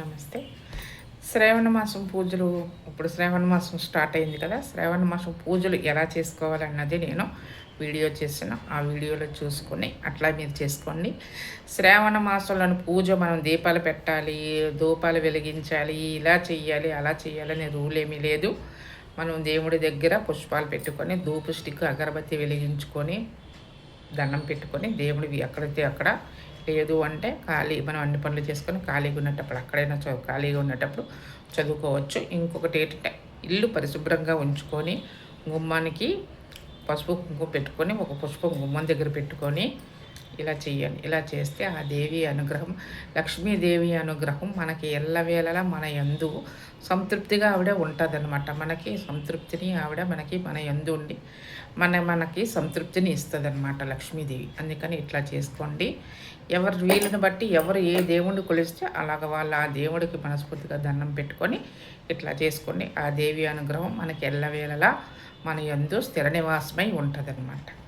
నమస్తే. శ్రావణ మాసం పూజలు ఇప్పుడు శ్రావణ మాసం స్టార్ట్ అయింది కదా! శ్రావణ మాసం పూజలు ఎలా చేసుకోవాలన్నది నేను వీడియో చేశాను. ఆ వీడియోలో చూసుకొని అట్లా మీరు చేసుకోండి. శ్రావణ మాసంలోని పూజ మనం దీపాలు పెట్టాలి, ధూపాలు వెలిగించాలి, ఇలా చెయ్యాలి, అలా చెయ్యాలని రూల్ ఏమీ లేదు. మనం దేవుడి దగ్గర పుష్పాలు పెట్టుకొని, ధూపు స్టిక్, అగరబత్తి వెలిగించుకొని, దండం పెట్టుకొని దేవుడివి ఎక్కడైతే అక్కడ, లేదు అంటే మనం అన్ని పనులు చేసుకొని ఖాళీగా ఉన్నప్పుడు అక్కడైనా ఖాళీగా ఉన్నప్పుడు చదువుకోవచ్చు. ఇంకొకటి ఏంటంటే ఇల్లు పరిశుభ్రంగా ఉంచుకొని గుమ్మానికి పసుపు కుంకుమ పెట్టుకొని ఒక పుష్పం గుమ్మం దగ్గర పెట్టుకొని ఇలా చేయాలి. ఇలా చేస్తే ఆ దేవి అనుగ్రహం, లక్ష్మీదేవి అనుగ్రహం మనకి ఎల్లవేళలా మన యందు సంతృప్తిగా ఆవిడ ఉంటుందన్నమాట. మనకి సంతృప్తిని ఆవిడ మన యందు ఉండి మనకి సంతృప్తిని ఇస్తుందన్నమాట లక్ష్మీదేవి. అందుకని ఇట్లా చేసుకోండి. ఎవరు వీలుని బట్టి ఎవరు ఏ దేవుడిని కొలిస్తే అలాగ వాళ్ళు ఆ దేవుడికి మనస్ఫూర్తిగా దండం పెట్టుకొని ఇట్లా చేసుకోండి. ఆ దేవి అనుగ్రహం మనకి ఎల్లవేళలా మన యందు స్థిర నివాసమై ఉంటుందన్నమాట.